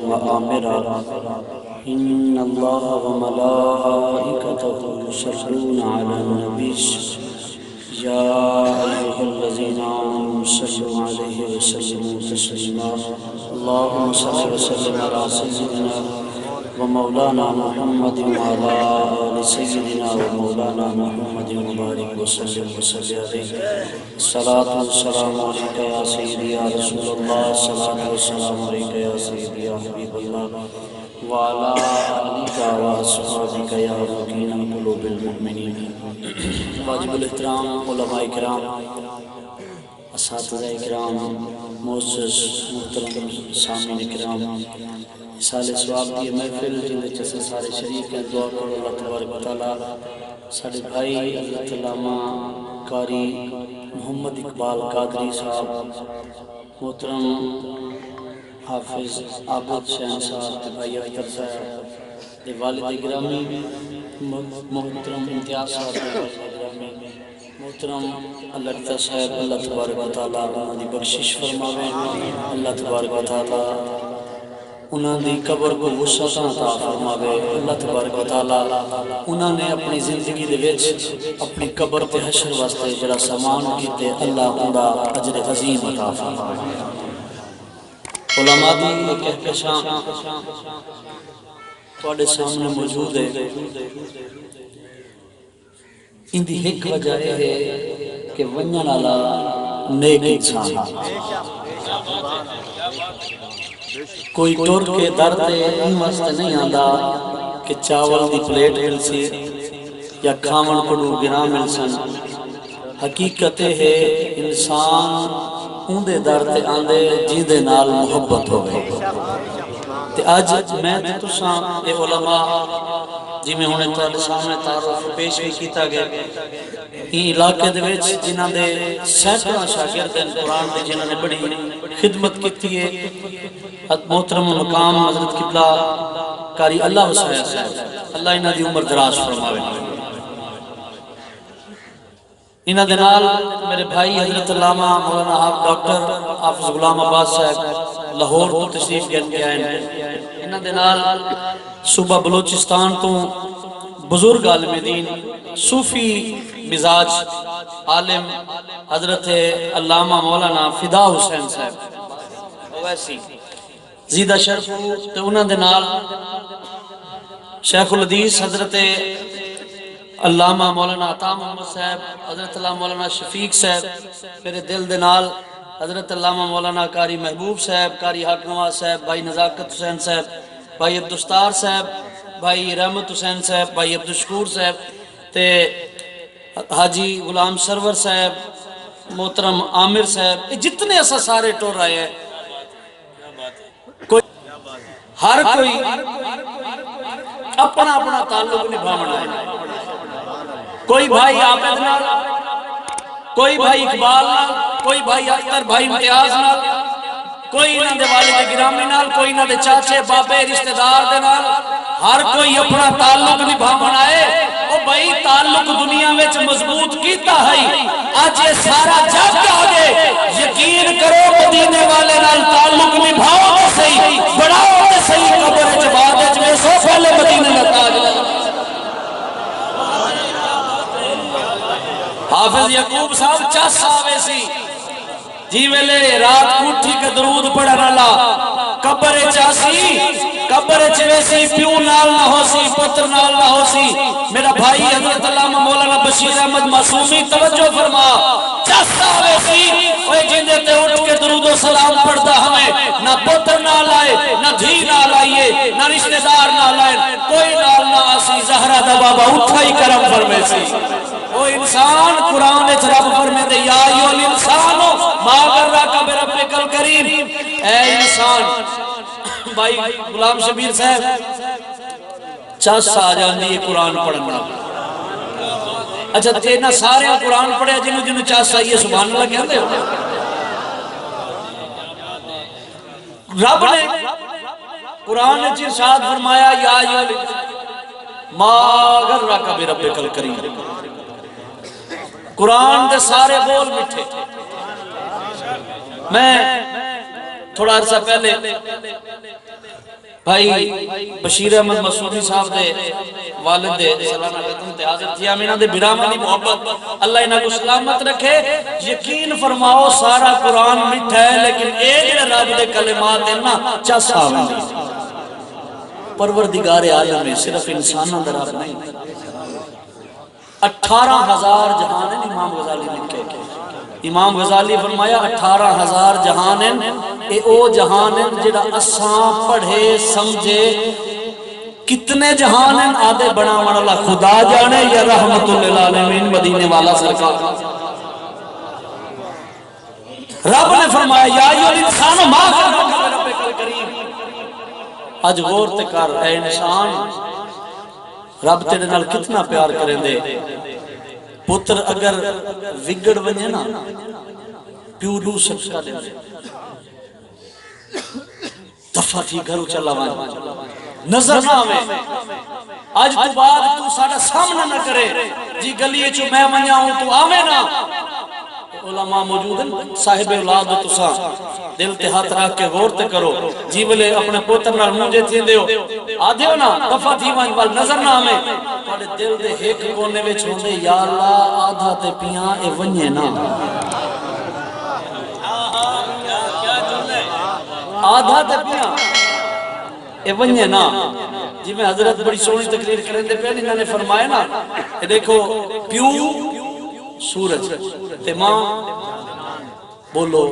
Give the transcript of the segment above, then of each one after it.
وآمرا إن الله وملائكته يصلون على النبي يا أيها الذين آمنوا صلوا عليه وسلموا تسليما اللهم صل وسلم على سيدنا ومولانا محمد وعلى آل سيدنا ومولانا محمد وبارك وسلم عليه الصلاة والسلام عليك يا سيدي يا رسول الله الصلاة والسلام عليك يا سيدي يا حبيب الله وعلى آلك وأصحابك يا مكين قلوب المؤمنين واجب الاحترام علماء اکرام اساتذہ اکرام معزز محترم سامعین اکرام سال ثواب دی محفل جندے چسے سارے شریک ہیں دعا کرو اللہ تبارک و تعالی سارے بھائی حضرت علامہ قاری محمد اقبال قادری صاحب محترم حافظ عابد شہن صاحب بھائی اختر صاحب دے والد گرامی محترم امتیاز صاحب دے والد گرامی محترم اللہ صاحب اللہ تبارک و تعالی انہاں دی بخشش فرماوے اللہ تبارک و تعالی انہاں دی قبر کو وسعت عطا فرماوے اللہ تبارک و تعالی انہاں نے اپنی زندگی دے وچ اپنی قبر تے حشر واسطے جڑا سامان کیتے اللہ اندا اجر عظیم عطا فرماوے علماء دی ایک کہکشاں تواڈے سامنے موجود ہے ان دی ایک وجہ ہے کہ ونجن والا نیک انسان کوئی ٹر کے درد ان واسطے نہیں آندا کہ چاول دی پلیٹ مل سی یا کھاون کڑو گنا مل سن حقیقت ہے انسان اندے درد آندے جیندے نال محبت ہوئے تے آج میں تساں اے علماء جی میں ہونے تھوڑے سامنے تعارف پیش بھی کیتا گیا یہ علاقے دے وچ جنہاں دے سینکڑوں شاگرد ہیں قرآن دے جنہاں نے بڑی خدمت کیتی ہے محترم مقام حضرت قبلہ قاری اللہ وسعہ صاحب اللہ انہاں دی عمر دراز فرماوے انہاں دے نال میرے بھائی حضرت علامہ مولانا ڈاکٹر حافظ غلام عباس صاحب لاہور تو تشریف گئے آئے انہاں دے نال صوبہ بلوچستان تو بزرگ عالم دین صوفی مزاج عالم حضرت علامہ مولانا فدا حسین صاحب ویسی زیدہ شرف تے انہاں دے نال شیخ الحدیث حضرت علامہ مولانا عطا محمد صاحب حضرت علامہ مولانا شفیق صاحب میرے دل دے نال حضرت علامہ مولانا قاری محبوب صاحب قاری حق نواز صاحب بھائی نزاکت حسین صاحب بھائی عبدالستار صاحب بھائی رحمت حسین صاحب بھائی عبدالشکور صاحب تے حاجی غلام سرور صاحب محترم عامر صاحب جتنے ایسا سارے ٹور رہے ہیں ہر کوئی اپنا اپنا تعلق نبھانا ہے کوئی بھائی عابد نال کوئی بھائی اقبال نال کوئی بھائی اختر بھائی امتیاز نال کوئی انہاں دے والد گرامی نال کوئی انہاں دے چاچے بابے رشتہ دار دے نال ہر کوئی اپنا تعلق نبھانا ہے او بھائی تعلق دنیا وچ مضبوط کیتا ہے آج یہ سارا جگ آگے یقین کرو مدینے والے نال تعلق نبھاؤ تے صحیح بڑھاؤ تے صحیح قبر وچ بعد وچ میں سو پہلے مدینے دا تاج حافظ یعقوب صاحب چس آوے سی جی ویلے رات کوٹھی کا درود پڑھن والا قبر چاسی قبر چویسی پیو نال نہ ہو سی پتر نال نہ ہو سی میرا بھائی حضرت علامہ مولانا بشیر احمد معصومی توجہ فرما چس آوے سی اوے جندے تے اٹھ کے درود و سلام پڑھدا ہمیں نہ پتر نال آئے نہ دھی نال آئیے نہ رشتہ دار نال آئے کوئی نال نہ آسی زہرا دا بابا اٹھا ہی کرم فرمے سی وہ انسان قرآن اچھ رب فرمے دے یا ایو الانسانو ما غرک بربک الکریم اے انسان بھائی غلام شبیر صاحب چس آ جاندی ہے قرآن پڑھنا اچھا تینا سارے قرآن پڑھے جنہوں جنہوں چس آئیے سبحان اللہ کہندے ہو رب نے قرآن نے ارشاد فرمایا یا ایو ما غرک بربک الکریم قرآن دے سارے بول مٹھے میں تھوڑا عرصہ پہلے بھائی بشیر احمد مسعودی صاحب دے والد دے سلامہ بیتن تے حاضر تھی امینہ دے برامانی محبت اللہ انہاں کو سلامت رکھے. یقین فرماؤ سارا قرآن مٹھا ہے لیکن ایک رب دے کلمات ہیں نا چس آویں. پروردگار عالم ہے صرف انسانوں در رب نہیں. 18,000 جہان ہیں امام غزالی لکھے کہ امام غزالی فرمایا 18,000 جہان ہیں اے او جہان ہیں جڑا اساں پڑھے سمجھے. کتنے جہان ہیں آدھے بنا والا خدا جانے یا رحمت للعالمین مدینے والا سرکار. رب نے فرمایا یا ایھا الانسان ما غرک بربک الکریم. اج غور تے کر اے انسان رب تیرے نال کتنا پیار کریں دے. پتر اگر وگڑ ونجے نا پیو لو سکتا دے دفعہ تھی گھرو چلا وانجا نظر نہ آوے. آج تو بعد تو ساڑا سامنا نہ کرے جی گلیے چو میں منیا ہوں تو آوے نا. علماء موجود ہیں صاحب اولاد تو سا دل تے ہاتھ رکھ کے غور تے کرو جی بلے اپنے پوتر نال مونجے تھی دیو آدھے ہو نا دفعہ تھی وانج وال نظر نہ آوے پاڑے دل دے ایک کونے وچ ہوندے یا اللہ آدھا تے پیاں اے ونجے نا آدھا تے پیاں اے ونجے نا. جی میں حضرت بڑی سونی تقریر کریں دے پہلے انہوں نے فرمایا نا کہ دیکھو پیو سورج تے ماں بولو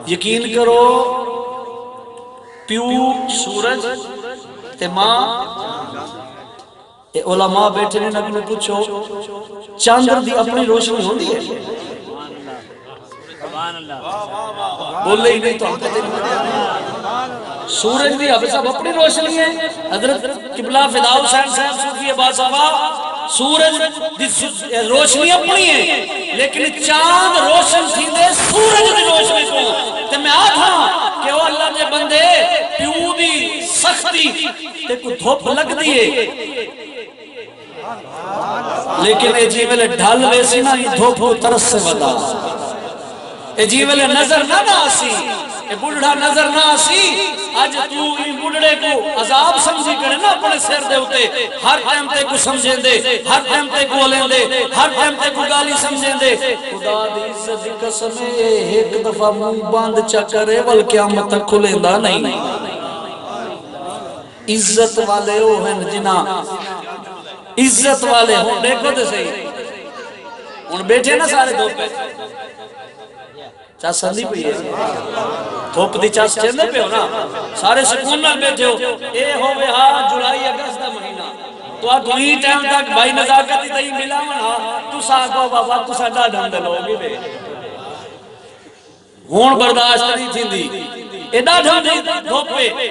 یقین کرو پیو سورج تے ماں. اے علماء بیٹھے نے نبی نے پوچھو چاندر دی اپنی روشنی ہوندی ہے بولے ہی نہیں تو ہم کہتے نہیں. سورج بھی اب سب اپنی روشنی ہے. حضرت قبلہ فدا حسین صاحب صوفی باسوا سورج دی روشنی اپنی ہے لیکن چاند روشن تھی دے سورج دی روشنی کو. تے میں آتھا کہ وہ اللہ دے بندے پیو دی سختی تے کو دھوپ لگ دیئے لیکن اے جیوے ڈھال ویسی نا یہ دھوپ ہو ترس سے ودا. اے جیوے نظر نہ آسی اے بڑھڑا نظر نہ آسی. آج تو ان بڑھڑے کو عذاب سمجھی کرے نا اپنے سیر دے ہوتے ہر ٹائم تے کو سمجھیں دے ہر ٹائم تے کو لیں دے ہر ٹائم تے کو گالی سمجھیں دے. خدا دی عزت دی قسم ایک دفعہ منہ باندھ چکرے ول قیامت تک کھلیں دا نہیں. عزت والے ہو ہیں جنا عزت والے ہوں دیکھو تے صحیح ان بیٹھے نا سارے دو پہ چاس سندی پہ ہے تھوپ دی چاس چندے پہ ہو نا سارے سکون نہ بیٹھے ہو. اے ہو بے ہاں جولائی اگست دا مہینہ تو آپ ہی ٹائم تک بھائی نزاکتی تھی ملا منا تو ساکو بابا تو ساڈا ڈھنڈ لوگی بے ہون برداشت نہیں تھی دی ایڈا ڈھنڈ دھوپ پہ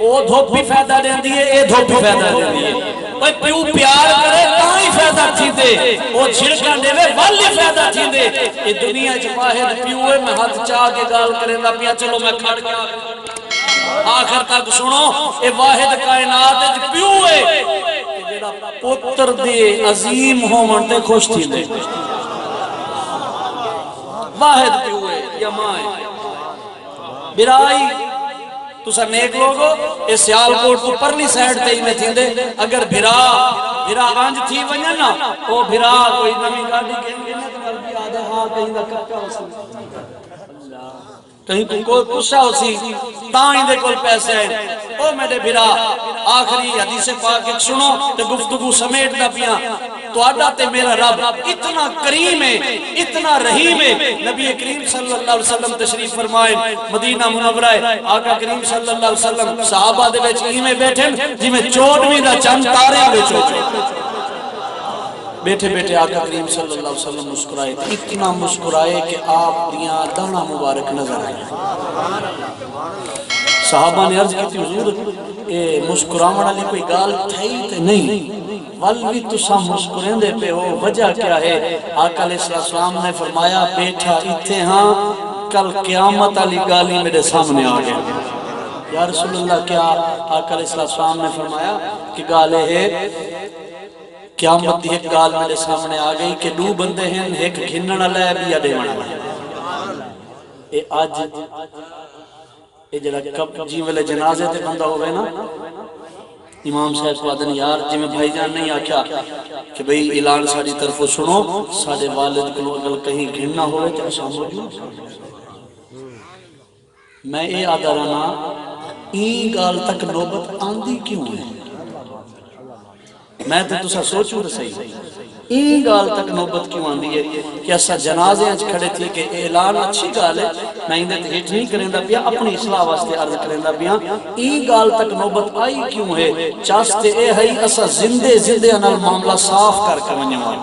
او دھوپ بھی فیدہ دیں دیئے اے دھوپ بھی فیدہ دیں دیئے. اوہ پیو پیار کرے تاں فیدہ تھی دے او چھڑکا دے وے والی فیدہ تھی دے. اے دنیا واحد پیوے میں ہاتھ چاہ کے گال کریں دا پیا چلو میں کھڑ گیا آخر تک سنو اے واحد کائنات پیوے جیڑا پتر دے عظیم ہو منتے خوش تھی دے واحد پیوے یا مائیں برائی تو سا نیک لوگو اس سیال کوٹ کو پرلی سائٹ تے ہی میں تھی دے اگر بھرا آنج تھی ونیا نا او بھرا کوئی نمی گاڑی کہیں گے نا تو مربی آدھے ہاں کہیں دا کپکا ہو سی کہیں کوئی کشا ہو سی تائیں دے کول پیسے ہیں. او میرے بھرا آخری حدیث پاک ایک سنو تے گفتگو سمیٹ دا پیا تو آدھا تے میرا رب اتنا کریم ہے اتنا رحیم ہے. نبی کریم صلی اللہ علیہ وسلم تشریف فرمائے مدینہ منورہ ہے آقا کریم صلی اللہ علیہ وسلم صحابہ دے بیچ ہی میں بیٹھیں جی میں چوڑویں دا چند تارے بیچو بیٹھے بیٹھے آقا کریم صلی اللہ علیہ وسلم مسکرائے اتنا مسکرائے کہ آپ دیاں دانا مبارک نظر آئے. صحابہ نے عرض کی تھی حضور اے مسکراوڑا لی کوئی گال تھئی تے نہیں والوی تسا مسکرین دے پہ ہو وجہ کیا ہے. آقا علیہ السلام نے فرمایا بیٹھا اتھے ہاں کل قیامت علی گالی میرے سامنے آ گیا. یا رسول اللہ کیا؟ آقا علیہ السلام نے فرمایا کہ گالے ہے قیامت دی ایک گال میرے سامنے آ گئی کہ دو بندے ہیں ایک گھننا لے بھی یا دیوانا لے. اے آج یہ جڑا کب جی ویلے جنازے تے بندہ ہوئے نا امام صاحب کو آدھن یار جی میں بھائی جان نہیں آکھیا کہ بھئی اعلان ساڑی طرف سنو ساڑے والد کو اگر کہیں گھننا ہوئے تو ایسا موجود میں یہ آدھا رہنا این گال تک نوبت آندھی کیوں ہے میں تو تسا سوچوں تو صحیح این گال تک نوبت کیوں آندھی ہے کہ ایسا جنازے انچ کھڑے تھی کہ اعلان اچھی گال ہے میں اندھے ہیٹ نہیں کریں دا پیا اپنی اصلاح واسطے عرض کریں دا پیا این گال تک نوبت آئی کیوں ہے چاستے اے ہے ایسا زندے انال معاملہ صاف کر کے ونجوا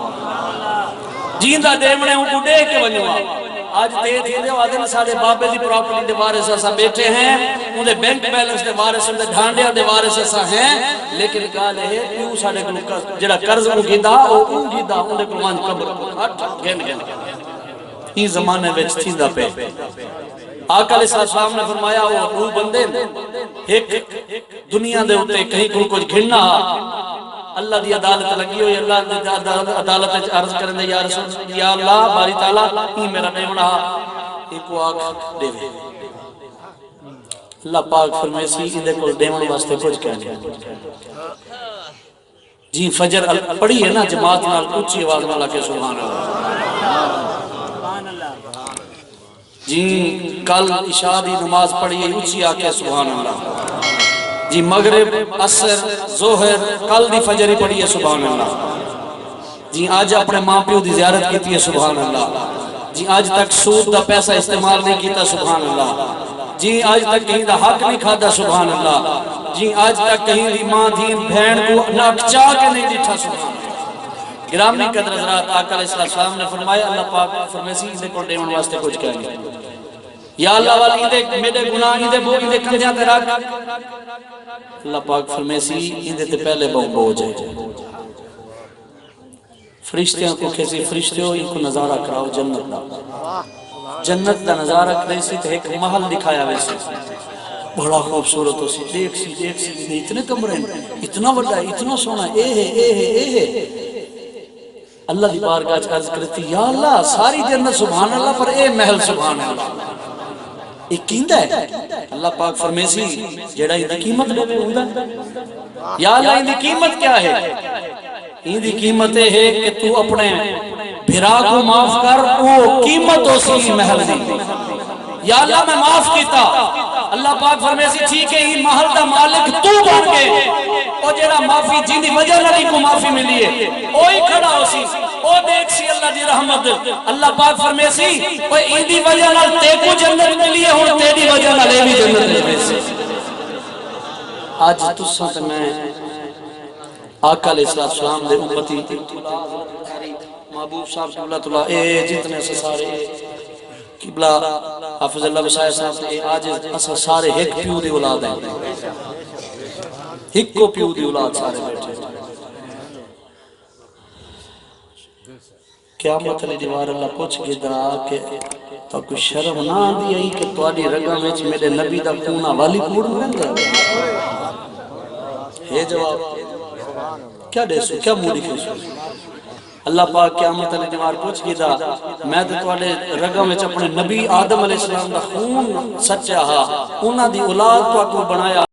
جیندہ دیمنے ہوں کو دے کے ونجوا آج تے تھے دے وادن سارے بابے دی پراپرٹی دے وارث ایسا بیٹھے ہیں انہیں بینک بیلنس دے وارث ہیں ڈھانڈیا دے وارث ایسا ہیں لیکن کہا لے کیوں سارے جڑا قرض کو گیدہ او گیدہ انہیں کلوان قبر ہٹ گن یہ زمانے ویچ تھی دا پہ آقا علیہ السلام نے فرمایا وہ دو بندے ایک دنیا دے ہوتے کہیں کو کچھ گھننا اللہ دی عدالت لگی ہوئی اللہ دی عدالت عرض کریں دے یا رسول یا اللہ باری تعالیٰ ہی میرا دیونا ایک کو آنکھ دے دے اللہ پاک فرمائے سی اندے کو دیونے واسطے کچھ کہنے جی فجر پڑھی ہے نا جماعت نال اچھی آواز والا کے سبحان اللہ جی کل عشاء دی نماز پڑھی ہے اچھی آکے سبحان اللہ جی مغرب عصر ظہر کل دی فجری پڑھی ہے سبحان اللہ جی آج اپنے ماں پیو دی زیارت کیتی ہے سبحان اللہ جی آج تک سود دا پیسہ استعمال نہیں کیتا سبحان اللہ جی آج تک کہیں دا حق نہیں کھاتا سبحان اللہ جی آج تک کہیں دی ماں دین بہن کو ناکچا کے نہیں دیٹھا سبحان اللہ گرامی قدر حضرات آقا علیہ السلام نے فرمایا اللہ پاک فرمائے سی اندے کو دیون واسطے کچھ کہیں گے یا اللہ والی اندے میرے گناہ اندے بو اندے کندیاں تے رکھ اللہ پاک فرمائے سی اندے تے پہلے بو جائے فرشتیاں کو کیسے فرشتے ہو ان کو نظارہ کراؤ جنت دا نظارہ کرے سی تے ایک محل دکھایا ویسے بڑا خوبصورت ہو سی دیکھ سی اتنے کمرے اتنا بڑا اتنا سونا اے ہے اللہ دی بارگاہ عرض کرتی یا اللہ ساری جنت سبحان اللہ پر اے محل سبحان اللہ ایک کیندہ ہے اللہ پاک فرمائے سی جیڑا اندھی قیمت لے بے ہوندہ یا اللہ اندھی قیمت کیا ہے اندھی قیمت ہے کہ تو اپنے بھرا کو معاف کر وہ قیمت ہو سی محل دی یا اللہ میں معاف کیتا اللہ پاک فرمائے سی ٹھیک ہے یہ محل دا مالک تو بن گئے او جیڑا معافی جن دی وجہ نہ کو معافی ملی ہے اوہی کھڑا ہو سی او دیکھ سی اللہ دی رحمت اللہ پاک فرمائے سی او ان دی وجہ نہ تے کو جنت ملی ہے اور تیری وجہ نہ لے بھی جنت ملی سی آج تو ساتھ میں آقا علیہ السلام دے امتی محبوب صاحب قبلہ اللہ اے جتنے سے سارے قبلہ حافظ اللہ بسائے صاحب سے آج اسا سارے ایک پیو دی اولاد ہیں ایک کو پیو دی اولاد سارے بیٹھے قیامت علی دیوار اللہ پوچھ کے درا کہ تو کوئی شرم نہ دی آئی کہ تواری رگا میں میرے نبی دا کونہ والی کوڑ میں گیا ہے جواب کیا دیسو کیا موڑی کیسو اللہ پاک قیامت علیہ دیوار پوچھ گی دا میں تو توڑے رگا میں اپنے نبی آدم علیہ السلام دا خون سچا ہا انہاں دی اولاد تو اکو بنایا